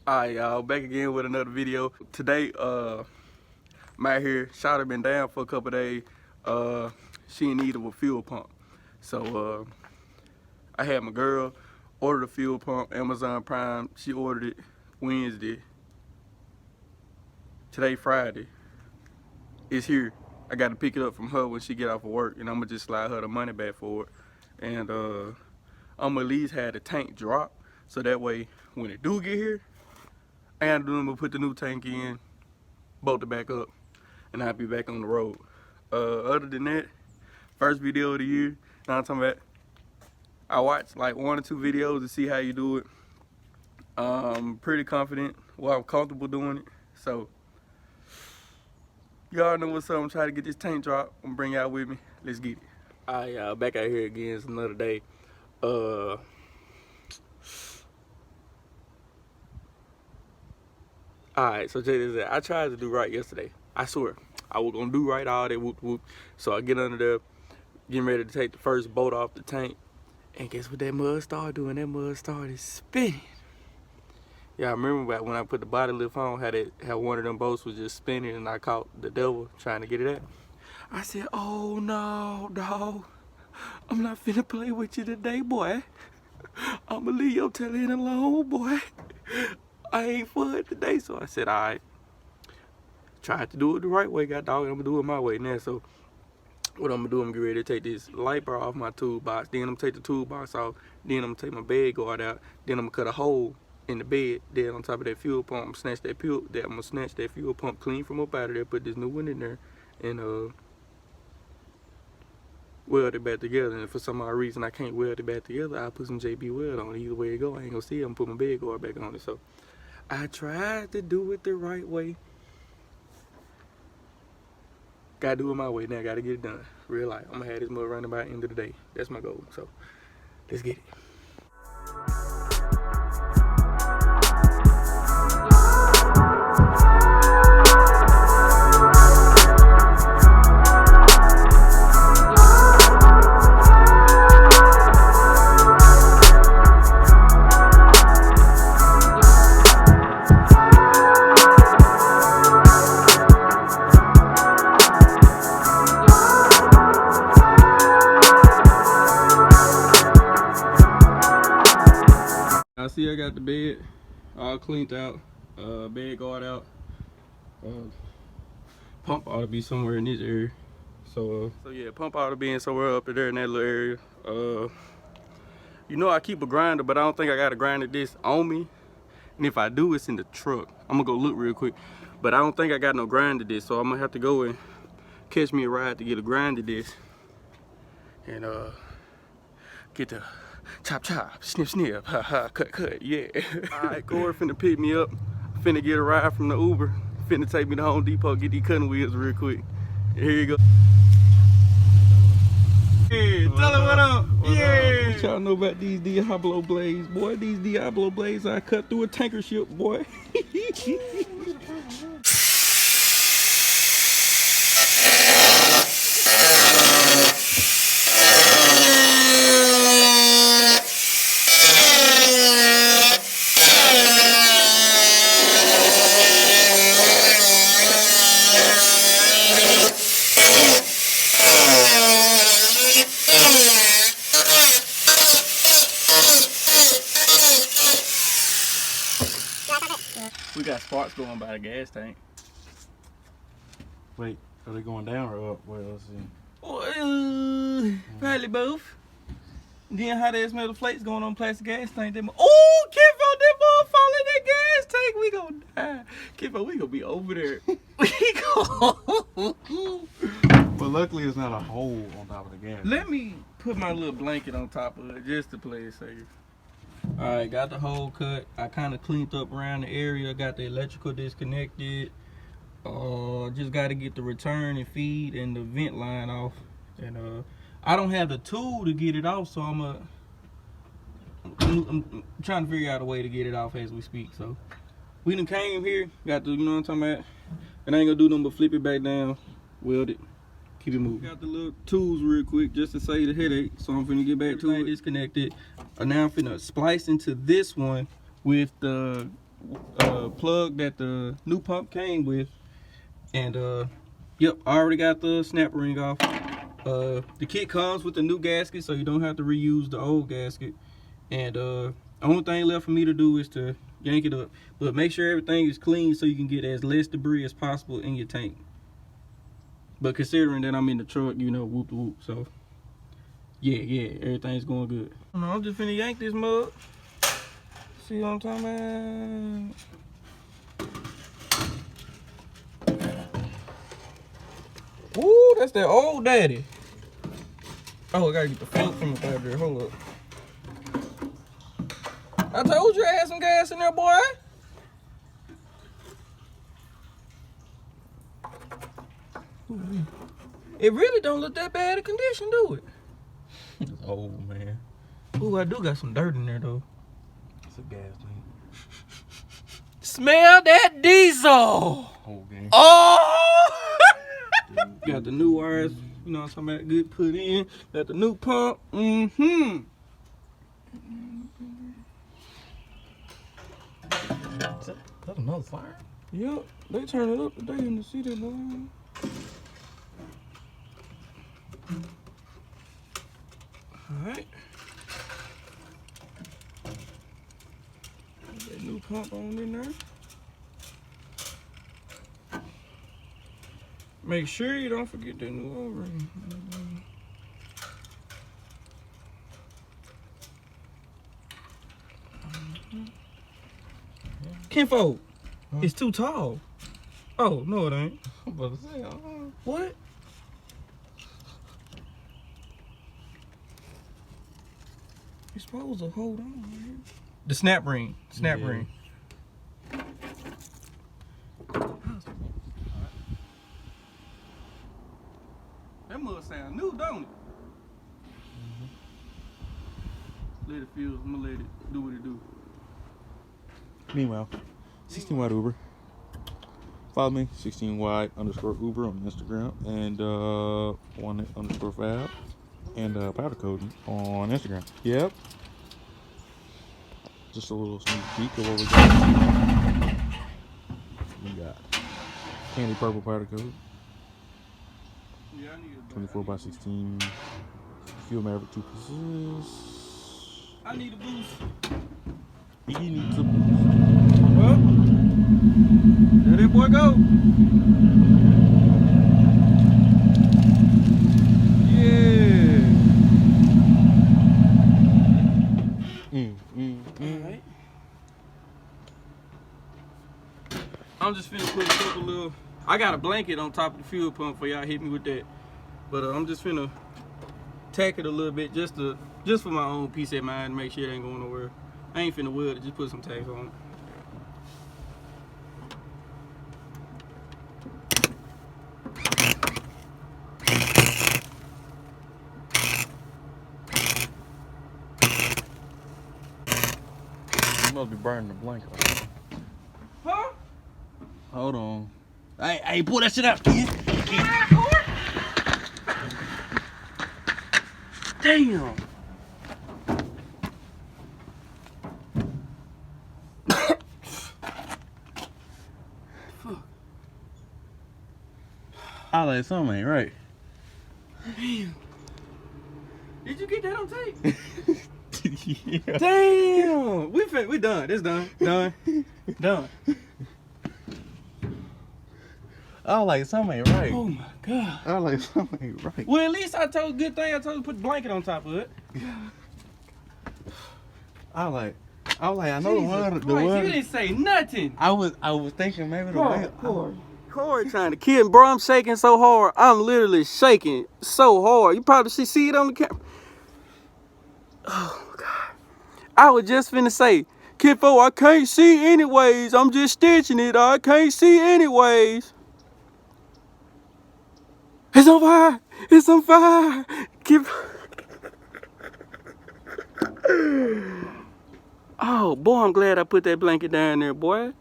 Alright, y'all, back again with another video. Today, I'm out here. Shawty been down for a couple days. She in need of a fuel pump. So, I had my girl order the fuel pump, Amazon Prime. She ordered it Wednesday. Today, Friday. It's here. I got to pick it up from her when she get off of work, and I'm gonna just slide her the money back for it. And I'm gonna at least have the tank drop, so that way when it do get here, I gotta do them, put the new tank in, bolt it back up, and I'll be back on the road. Other than that, first video of the year. Now I'm talking about, I watched like 1 or 2 videos to see how you do it. I'm pretty confident. Well, I'm comfortable doing it. So y'all know what's up. I'm trying to get this tank drop. I'm gonna bring y'all with me. Let's get it. Alright, y'all, back out here again. It's another day. Alright, so check this out. I tried to do right yesterday. I swear. I was gonna do right, all that whoop whoop. So I get under there, getting ready to take the first bolt off the tank. And guess what that mud started doing? That mud started spinning. Yeah, I remember back when I put the body lift on, how one of them bolts was just spinning and I caught the devil trying to get it out. I said, oh no, dog. I'm not finna play with you today, boy. I'ma leave your tail end alone, boy. I ain't for it today. So I said, all right. Tried to do it the right way, god dog. I'm gonna do it my way now. So what I'm gonna do, I'm gonna get ready to take this light bar off my toolbox. Then I'm gonna take the toolbox off. Then I'm gonna take my bed guard out. Then I'm gonna cut a hole in the bed. Then on top of that fuel pump, I'm gonna snatch that fuel pump clean from up out of there. Put this new one in there and weld it back together. And if for some odd reason I can't weld it back together, I'll put some JB weld on it. Either way it go, I ain't gonna see it. I'm gonna put my bed guard back on it. So I tried to do it the right way. Gotta do it my way now. Gotta get it done. Real life. I'm gonna have this mud running by the end of the day. That's my goal. So let's get it. I see I got the bed all cleaned out, bed guard out, pump ought to be somewhere in this area. So yeah, pump ought to be in somewhere up there in that little area. You know I keep a grinder, but I don't think I got a grinder this on me. And if I do, it's in the truck. I'm gonna go look real quick. But I don't think I got no grinder this, so I'm gonna have to go and catch me a ride to get a grinder this. And get the chop chop, snip snip, ha ha, cut cut, yeah. Alright, Corey finna pick me up. Finna get a ride from the Uber. Finna take me to Home Depot, get these cutting wheels real quick. Here you go. Yeah, tell her what up. Yeah. What y'all know about these Diablo blades, boy? These Diablo blades I cut through a tanker ship, boy. We got sparks going by the gas tank. Wait, are they going down or up? Well, let's see. Probably both. Then how they smell the flakes going on plastic gas tank. Oh, Kifo, that ball fall in that gas tank. We gonna die. Kifo, we gonna be over there. But luckily it's not a hole on top of the gas. Let me put my little blanket on top of it just to play it safe. Alright, got the hole cut. I kind of cleaned up around the area. Got the electrical disconnected. Just got to get the return and feed and the vent line off. And I don't have the tool to get it off, so I'm trying to figure out a way to get it off as we speak. So we done came here, got to, you know what I'm talking about. And I ain't gonna do nothing but flip it back down, weld it, keep it moving. Got the little tools real quick just to save the headache. So I'm finna get back to it. Disconnected. Now I'm finna splice into this one with the plug that the new pump came with. And yep, I already got the snap ring off. The kit comes with the new gasket, so you don't have to reuse the old gasket. And only thing left for me to do is to yank it up. But make sure everything is clean so you can get as less debris as possible in your tank. But considering that I'm in the truck, you know, whoop whoop. So yeah, everything's going good. I'm just finna yank this mug. See what I'm talking about? Ooh, that's that old daddy. Oh, I gotta get the float from the battery. Hold up. I told you I had some gas in there, boy. It really don't look that bad of condition, do it? It's old, man. Ooh, I do got some dirt in there, though. It's a gas tank. Smell that diesel! Whole game. Oh! Got the new wires, you know what I'm talking about, good put in. Got the new pump. Mm-hmm. Is that another fire? Yep, they turn it up today in the city, boy. Alright. That new pump on in there. Make sure you don't forget that new O-ring. Kinfolk, it's too tall. Oh, no it ain't. I'm about to say, What? You're supposed to hold on, man. The snap ring. Snap Yeah. ring. That must sound new, don't it? Let it feel. I'm gonna let it do what it do. Meanwhile, 16 wide Uber. Follow me, 16wide_Uber on Instagram, and 1_Fab, and powder coating on Instagram. Yep. Just a little sneak peek of what we got. We got candy purple powder coat, Yeah, I need a 24x16 Fuel Maverick 2 pieces. I need a boost. He needs a boost. Well, there that boy go. Yeah. Alright. I'm just finna put a couple little. I got a blanket on top of the fuel pump for y'all hit me with that. But I'm just finna tack it a little bit just for my own peace of mind, make sure it ain't going nowhere. I ain't finna weld it, just put some tags on it. You must be burning the blanket. Huh? Hold on. Hey, pull that shit out, kid. Damn. I like something ain't right. Damn. Did you get that on tape? Yeah. Damn. We done. It's done. Done. I like something ain't right. Oh my God. I like something ain't right. Well, at least I told good thing. I told you to put the blanket on top of it. I know Jesus Christ, you didn't say nothing. I was thinking maybe the way. Corey trying to kill me, bro. I'm shaking so hard. I'm literally shaking so hard. You probably should see it on the camera. Oh God. I was just finna say, Kidfo, I can't see anyways. I'm just stitching it. I can't see anyways. It's on fire. It's on fire. Oh, boy, I'm glad I put that blanket down there, boy.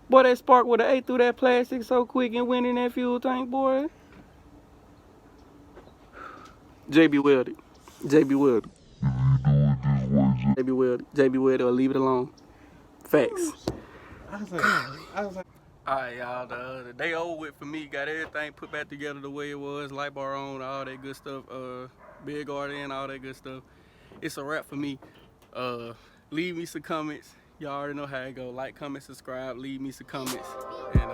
Boy, that spark would have ate through that plastic so quick and went in that fuel tank, boy. JB welded. JB welded. JB welded or leave it alone. Facts. I was like, Alright, y'all, the day over with for me. Got everything put back together the way it was. Light bar on, all that good stuff. Big garden, all that good stuff. It's a wrap for me. Leave me some comments. Y'all already know how it go. Like, comment, subscribe. Leave me some comments. And